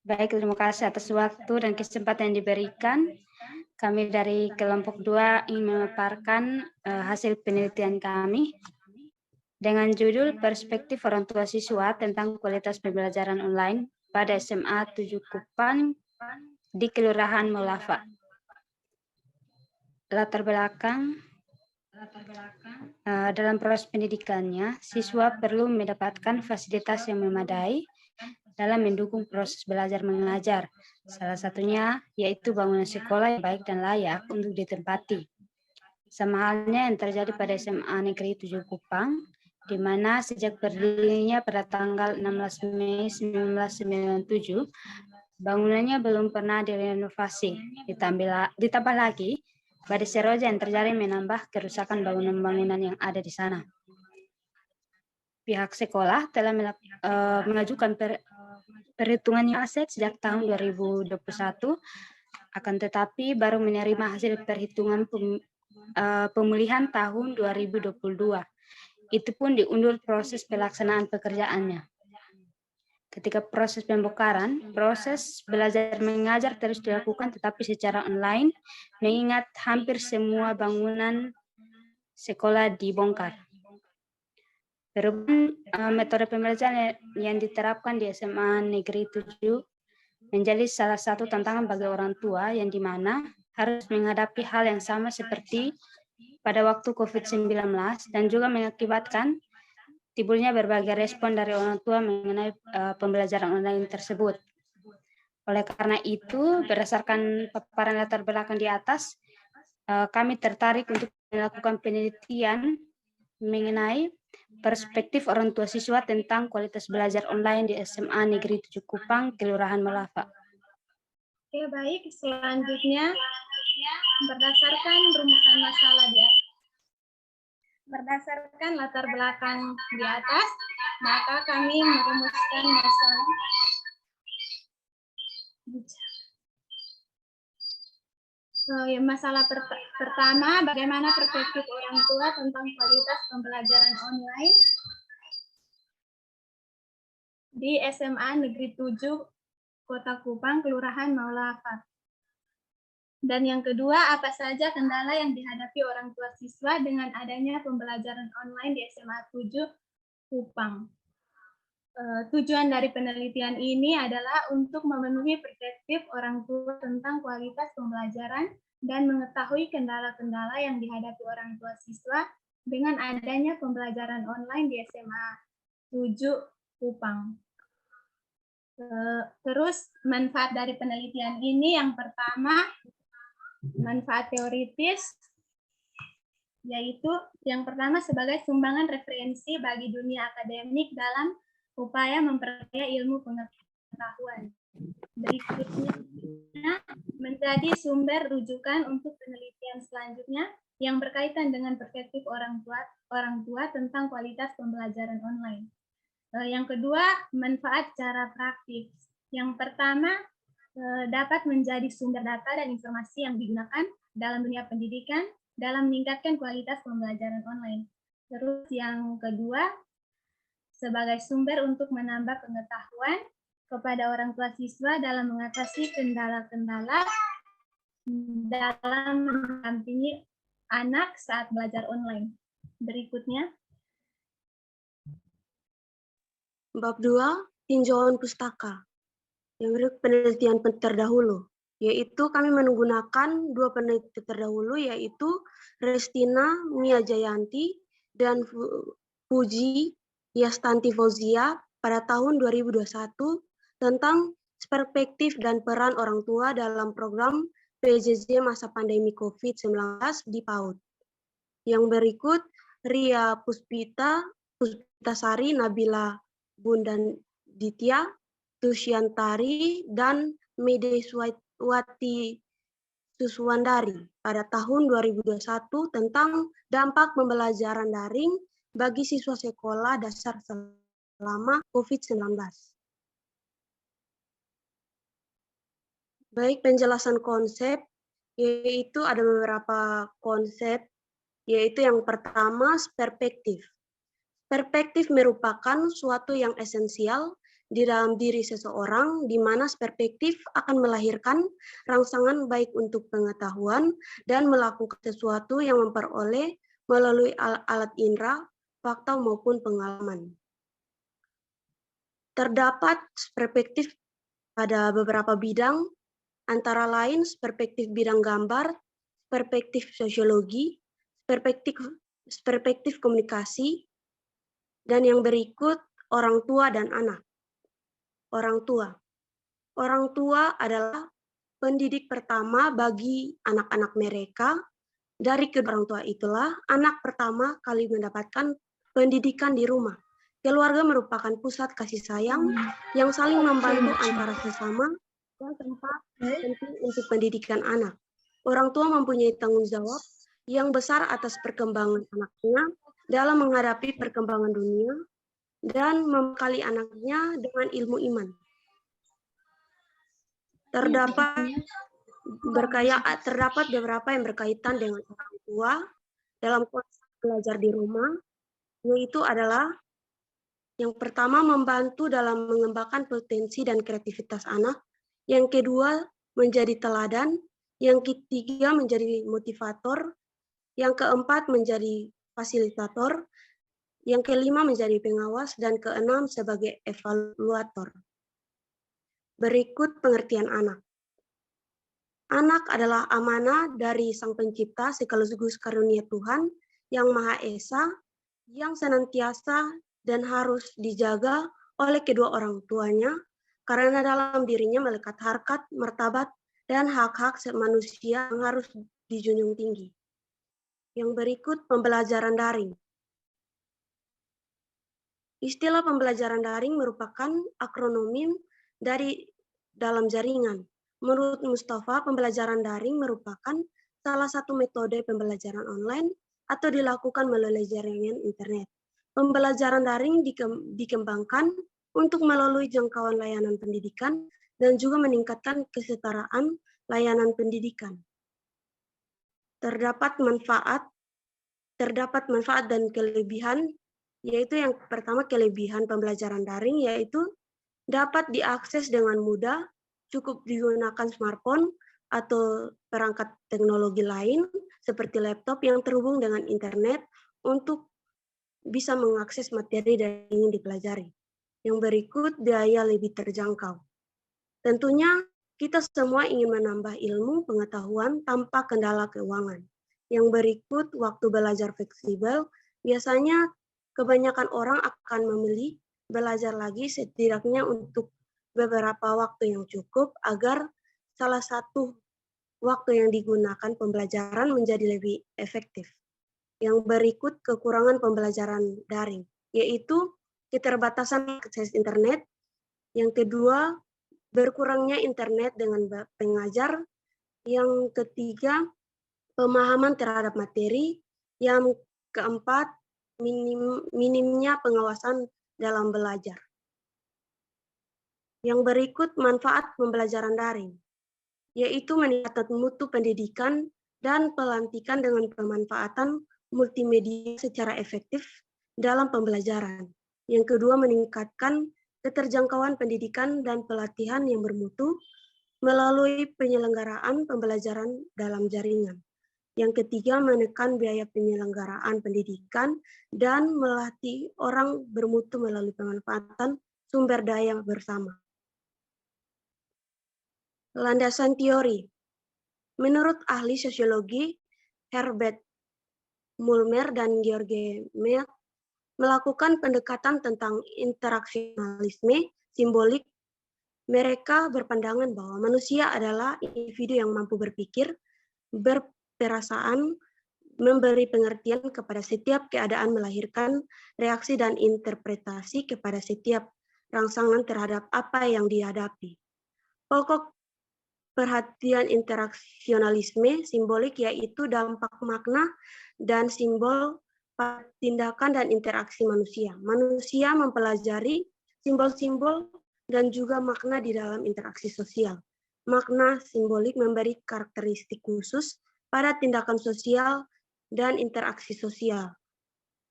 Baik, terima kasih atas waktu dan kesempatan yang diberikan. Kami dari kelompok 2 ingin memaparkan hasil penelitian kami dengan judul Perspektif Orang Tua Siswa tentang Kualitas Pembelajaran Online pada SMA 7 Kupang di Kelurahan Maulafa. Latar belakang dalam proses pendidikannya, siswa perlu mendapatkan fasilitas yang memadai dalam mendukung proses belajar mengajar. Salah satunya yaitu bangunan sekolah yang baik dan layak untuk ditempati. Sama halnya yang terjadi pada SMA Negeri 7 Kupang, di mana sejak berdirinya pada tanggal 16 Mei 1997, bangunannya belum pernah direnovasi. Ditambah lagi, badai seroja yang terjadi menambah kerusakan bangunan-bangunan yang ada di sana. Pihak sekolah telah mengajukan perhitungan aset sejak tahun 2021, akan tetapi baru menerima hasil perhitungan pemulihan tahun 2022. Itu pun diundur proses pelaksanaan pekerjaannya. Ketika proses pembongkaran, proses belajar mengajar terus dilakukan tetapi secara online, mengingat hampir semua bangunan sekolah dibongkar. Perubahan metode pembelajaran yang diterapkan di SMA Negeri 7 menjadi salah satu tantangan bagi orang tua yang dimana harus menghadapi hal yang sama seperti pada waktu COVID-19 dan juga mengakibatkan timbulnya berbagai respon dari orang tua mengenai pembelajaran online tersebut. Oleh karena itu, berdasarkan paparan latar belakang di atas, kami tertarik untuk melakukan penelitian mengenai perspektif orang tua siswa tentang kualitas belajar online di SMA Negeri 7 Kupang, Kelurahan Maulafa. Oke, baik. Selanjutnya, berdasarkan rumusan masalah di atas. Berdasarkan latar belakang di atas, maka kami merumuskan masalah. Masalah pertama, bagaimana perspektif orang tua tentang kualitas pembelajaran online di SMA Negeri 7 Kota Kupang, Kelurahan Maulafa. Dan yang kedua, apa saja kendala yang dihadapi orang tua siswa dengan adanya pembelajaran online di SMA 7 Kupang. Tujuan dari penelitian ini adalah untuk memenuhi perspektif orang tua tentang kualitas pembelajaran dan mengetahui kendala-kendala yang dihadapi orang tua siswa dengan adanya pembelajaran online di SMA 7 Kupang. Terus manfaat dari penelitian ini yang pertama, manfaat teoritis, yaitu yang pertama sebagai sumbangan referensi bagi dunia akademik dalam upaya memperkaya ilmu pengetahuan. Berikutnya menjadi sumber rujukan untuk penelitian selanjutnya yang berkaitan dengan perspektif orang tua tentang kualitas pembelajaran online. Yang kedua, manfaat secara praktis. Yang pertama, dapat menjadi sumber data dan informasi yang digunakan dalam dunia pendidikan dalam meningkatkan kualitas pembelajaran online. Terus yang kedua, sebagai sumber untuk menambah pengetahuan kepada orang tua siswa dalam mengatasi kendala-kendala dalam mendampingi anak saat belajar online. Berikutnya. Bab 2, tinjauan pustaka. Yang berikut penelitian terdahulu, yaitu kami menggunakan dua penelitian terdahulu, yaitu Restina Mia Jayanti dan Puji Yastanti Fauzia pada tahun 2021 tentang perspektif dan peran orang tua dalam program PJJ masa pandemi COVID-19 di PAUD. Yang berikut Ria Puspitasari, Nabila Bundan Ditya, Tusyantari, dan Medeswati Suswandari pada tahun 2021 tentang dampak pembelajaran daring bagi siswa sekolah dasar selama COVID-19. Baik, penjelasan konsep, yaitu ada beberapa konsep, yaitu yang pertama perspektif. Perspektif merupakan suatu yang esensial di dalam diri seseorang, di mana perspektif akan melahirkan rangsangan baik untuk pengetahuan dan melakukan sesuatu yang memperoleh melalui alat indera, fakta maupun pengalaman. Terdapat perspektif pada beberapa bidang, antara lain perspektif bidang gambar, perspektif sosiologi, perspektif komunikasi, dan yang berikut orang tua dan anak. Orang tua. Orang tua adalah pendidik pertama bagi anak-anak mereka. Dari kedua orang tua itulah anak pertama kali mendapatkan pendidikan di rumah. Keluarga merupakan pusat kasih sayang yang saling membantu antara sesama dan tempat penting untuk pendidikan anak. Orang tua mempunyai tanggung jawab yang besar atas perkembangan anaknya dalam menghadapi perkembangan dunia dan membekali anaknya dengan ilmu iman. Terdapat beberapa yang berkaitan dengan orang tua dalam konsep belajar di rumah, yaitu adalah yang pertama membantu dalam mengembangkan potensi dan kreativitas anak, yang kedua menjadi teladan, yang ketiga menjadi motivator, yang keempat menjadi fasilitator, yang kelima menjadi pengawas, dan keenam sebagai evaluator. Berikut pengertian anak. Anak adalah amanah dari Sang Pencipta sekaligus karunia Tuhan yang Maha Esa, yang senantiasa dan harus dijaga oleh kedua orang tuanya, karena dalam dirinya melekat harkat, martabat, dan hak-hak manusia yang harus dijunjung tinggi. Yang berikut pembelajaran daring. Istilah pembelajaran daring merupakan akronim dari dalam jaringan. Menurut Mustafa, pembelajaran daring merupakan salah satu metode pembelajaran online atau dilakukan melalui jaringan internet. Pembelajaran daring dikembangkan untuk melalui jangkauan layanan pendidikan dan juga meningkatkan kesetaraan layanan pendidikan. Terdapat manfaat dan kelebihan, yaitu yang pertama kelebihan pembelajaran daring yaitu dapat diakses dengan mudah, cukup digunakan smartphone atau perangkat teknologi lain seperti laptop yang terhubung dengan internet untuk bisa mengakses materi yang ingin dipelajari. Yang berikut biaya lebih terjangkau. Tentunya kita semua ingin menambah ilmu pengetahuan tanpa kendala keuangan. Yang berikut waktu belajar fleksibel, biasanya kebanyakan orang akan memilih belajar lagi setidaknya untuk beberapa waktu yang cukup agar salah satu waktu yang digunakan pembelajaran menjadi lebih efektif. Yang berikut kekurangan pembelajaran daring, yaitu keterbatasan akses internet. Yang kedua, berkurangnya internet dengan pengajar. Yang ketiga, pemahaman terhadap materi. Yang keempat, minimnya pengawasan dalam belajar. Yang berikut manfaat pembelajaran daring, yaitu meningkatkan mutu pendidikan dan pelantikan dengan pemanfaatan multimedia secara efektif dalam pembelajaran. Yang kedua, meningkatkan keterjangkauan pendidikan dan pelatihan yang bermutu melalui penyelenggaraan pembelajaran dalam jaringan. Yang ketiga, menekan biaya penyelenggaraan pendidikan dan melatih orang bermutu melalui pemanfaatan sumber daya bersama. Landasan teori. Menurut ahli sosiologi Herbert Mulmer dan George Mead melakukan pendekatan tentang interaksionalisme simbolik, mereka berpandangan bahwa manusia adalah individu yang mampu berpikir, berperasaan, memberi pengertian kepada setiap keadaan, melahirkan reaksi dan interpretasi kepada setiap rangsangan terhadap apa yang dihadapi. Pokok perhatian interaksionalisme simbolik yaitu dampak makna dan simbol pada tindakan dan interaksi manusia. Manusia mempelajari simbol-simbol dan juga makna di dalam interaksi sosial. Makna simbolik memberi karakteristik khusus pada tindakan sosial dan interaksi sosial.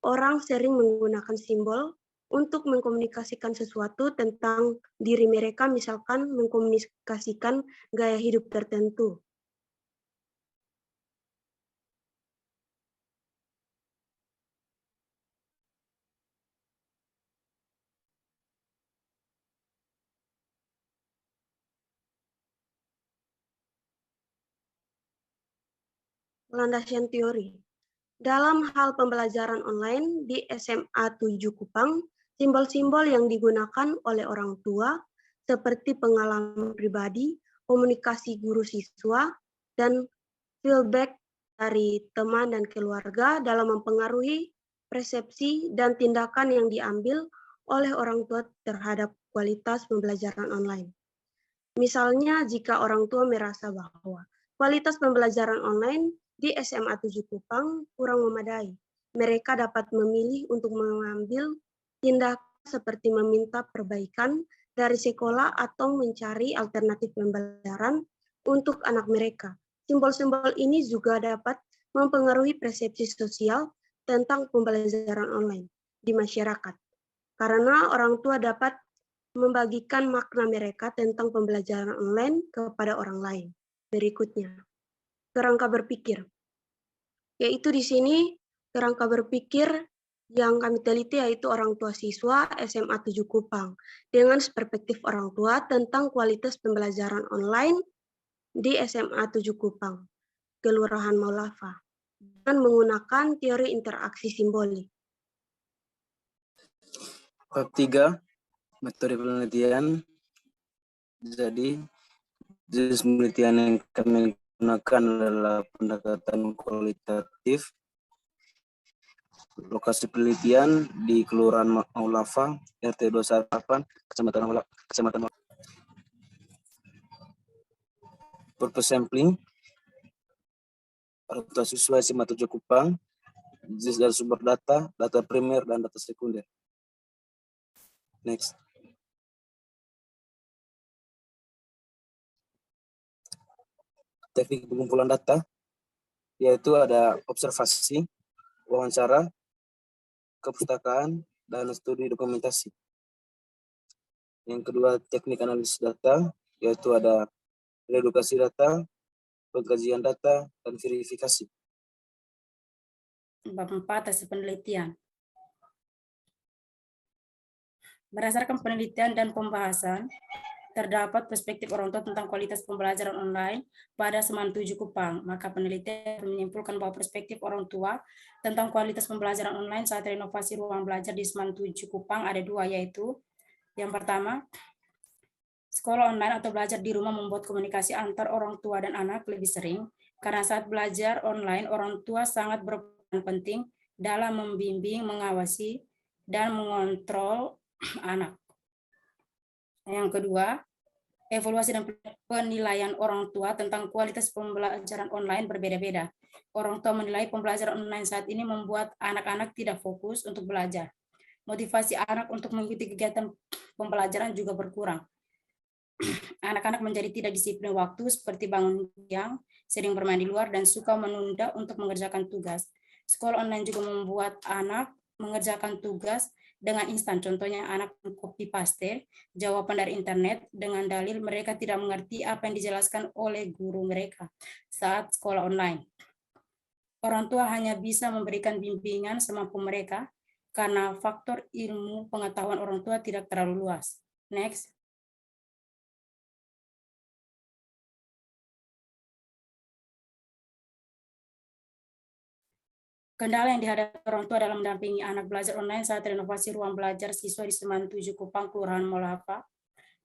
Orang sering menggunakan simbol untuk mengkomunikasikan sesuatu tentang diri mereka, misalkan mengkomunikasikan gaya hidup tertentu. Landasan teori. Dalam hal pembelajaran online di SMA 7 Kupang, simbol-simbol yang digunakan oleh orang tua seperti pengalaman pribadi, komunikasi guru siswa, dan feedback dari teman dan keluarga dalam mempengaruhi persepsi dan tindakan yang diambil oleh orang tua terhadap kualitas pembelajaran online. Misalnya, jika orang tua merasa bahwa kualitas pembelajaran online di SMA 7 Kupang kurang memadai, mereka dapat memilih untuk mengambil tindakan seperti meminta perbaikan dari sekolah atau mencari alternatif pembelajaran untuk anak mereka. Simbol-simbol ini juga dapat mempengaruhi persepsi sosial tentang pembelajaran online di masyarakat, karena orang tua dapat membagikan makna mereka tentang pembelajaran online kepada orang lain. Berikutnya, kerangka berpikir. Yaitu di sini kerangka berpikir yang kami teliti yaitu orang tua siswa SMA 7 Kupang dengan perspektif orang tua tentang kualitas pembelajaran online di SMA 7 Kupang, Kelurahan Maulava, dengan menggunakan teori interaksi simbolik. Bab 3, metode penelitian. Jadi, jenis penelitian yang kami gunakan adalah pendekatan kualitatif. Lokasi penelitian di Kelurahan Maulava, RT 28, Kecamatan Maulava. Purpose sampling, orang tua siswa SMA 7 Kupang, jenis dan sumber data, data primer dan data sekunder. Next. Teknik pengumpulan data, yaitu ada observasi, wawancara, kepustakaan, dan studi dokumentasi. Yang kedua, teknik analisis data, yaitu ada redukasi data, pengkajian data, dan verifikasi. Bab 4, hasil penelitian. Berdasarkan penelitian dan pembahasan, terdapat perspektif orang tua tentang kualitas pembelajaran online pada SMA 7 Kupang. Maka penelitian menyimpulkan bahwa perspektif orang tua tentang kualitas pembelajaran online saat renovasi ruang belajar di SMA 7 Kupang ada dua, yaitu yang pertama, sekolah online atau belajar di rumah membuat komunikasi antar orang tua dan anak lebih sering, karena saat belajar online, orang tua sangat berperan penting dalam membimbing, mengawasi, dan mengontrol anak. Yang kedua, evaluasi dan penilaian orang tua tentang kualitas pembelajaran online berbeda-beda. Orang tua menilai pembelajaran online saat ini membuat anak-anak tidak fokus untuk belajar. Motivasi anak untuk mengikuti kegiatan pembelajaran juga berkurang. Anak-anak menjadi tidak disiplin waktu seperti bangun siang, sering bermain di luar, dan suka menunda untuk mengerjakan tugas. Sekolah online juga membuat anak mengerjakan tugas dengan instan. Contohnya anak copy paste jawaban dari internet dengan dalil mereka tidak mengerti apa yang dijelaskan oleh guru mereka saat sekolah online. Orang tua hanya bisa memberikan bimbingan semampu mereka karena faktor ilmu pengetahuan orang tua tidak terlalu luas. Next. Kendala yang dihadapi orang tua dalam mendampingi anak belajar online saat renovasi ruang belajar siswa di SMA 7 Kupang, Kelurahan Maulava.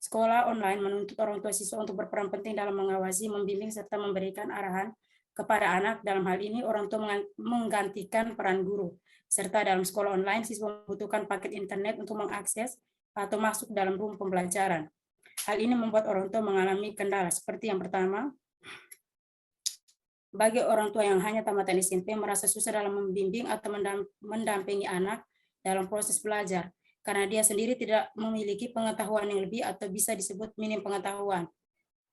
Sekolah online menuntut orang tua siswa untuk berperan penting dalam mengawasi, membimbing, serta memberikan arahan kepada anak. Dalam hal ini, orang tua menggantikan peran guru. Serta dalam sekolah online, siswa membutuhkan paket internet untuk mengakses atau masuk dalam ruang pembelajaran. Hal ini membuat orang tua mengalami kendala. Seperti yang pertama, bagi orang tua yang hanya tamatan SMP merasa susah dalam membimbing atau mendampingi anak dalam proses belajar, karena dia sendiri tidak memiliki pengetahuan yang lebih atau bisa disebut minim pengetahuan.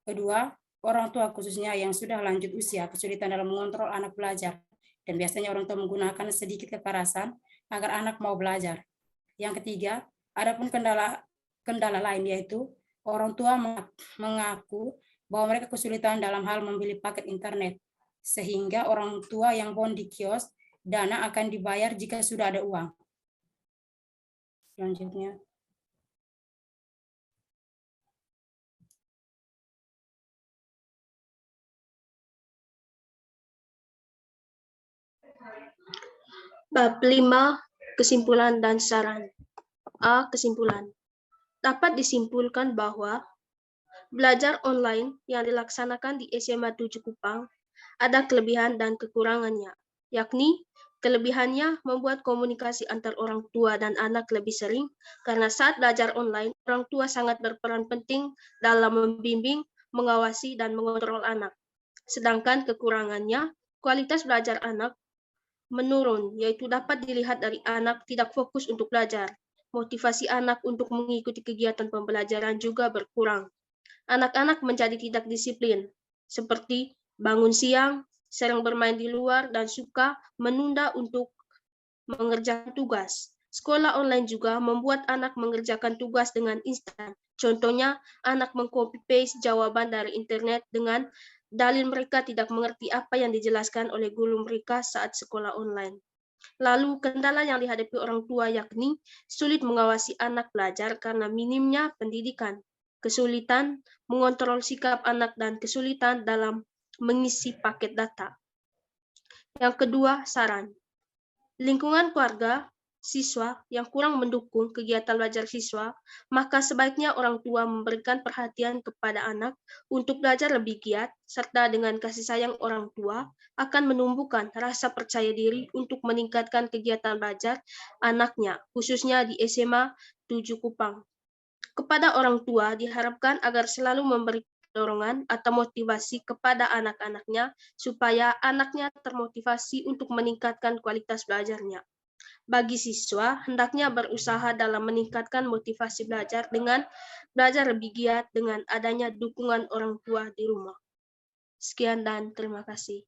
Kedua, orang tua khususnya yang sudah lanjut usia kesulitan dalam mengontrol anak belajar, dan biasanya orang tua menggunakan sedikit kekerasan agar anak mau belajar. Yang ketiga, adapun kendala lain yaitu orang tua mengaku bahwa mereka kesulitan dalam hal membeli paket internet, sehingga orang tua yang bon di kios, dana akan dibayar jika sudah ada uang. Selanjutnya. Bab 5, kesimpulan dan saran. A. Kesimpulan. Dapat disimpulkan bahwa belajar online yang dilaksanakan di SMA 7 Kupang ada kelebihan dan kekurangannya, yakni kelebihannya membuat komunikasi antar orang tua dan anak lebih sering, karena saat belajar online, orang tua sangat berperan penting dalam membimbing, mengawasi, dan mengontrol anak. Sedangkan kekurangannya, kualitas belajar anak menurun, yaitu dapat dilihat dari anak tidak fokus untuk belajar. Motivasi anak untuk mengikuti kegiatan pembelajaran juga berkurang. Anak-anak menjadi tidak disiplin, seperti bangun siang, sering bermain di luar, dan suka menunda untuk mengerjakan tugas. Sekolah online juga membuat anak mengerjakan tugas dengan instan. Contohnya, anak meng-copy-paste jawaban dari internet dengan dalil mereka tidak mengerti apa yang dijelaskan oleh guru mereka saat sekolah online. Lalu, kendala yang dihadapi orang tua yakni sulit mengawasi anak belajar karena minimnya pendidikan, kesulitan mengontrol sikap anak, dan kesulitan dalam mengisi paket data. Yang kedua, saran. Lingkungan keluarga siswa yang kurang mendukung kegiatan belajar siswa, maka sebaiknya orang tua memberikan perhatian kepada anak untuk belajar lebih giat, serta dengan kasih sayang orang tua akan menumbuhkan rasa percaya diri untuk meningkatkan kegiatan belajar anaknya, khususnya di SMA 7 Kupang. Kepada orang tua diharapkan agar selalu memberi dorongan atau motivasi kepada anak-anaknya supaya anaknya termotivasi untuk meningkatkan kualitas belajarnya. Bagi siswa, hendaknya berusaha dalam meningkatkan motivasi belajar dengan belajar lebih giat dengan adanya dukungan orang tua di rumah. Sekian dan terima kasih.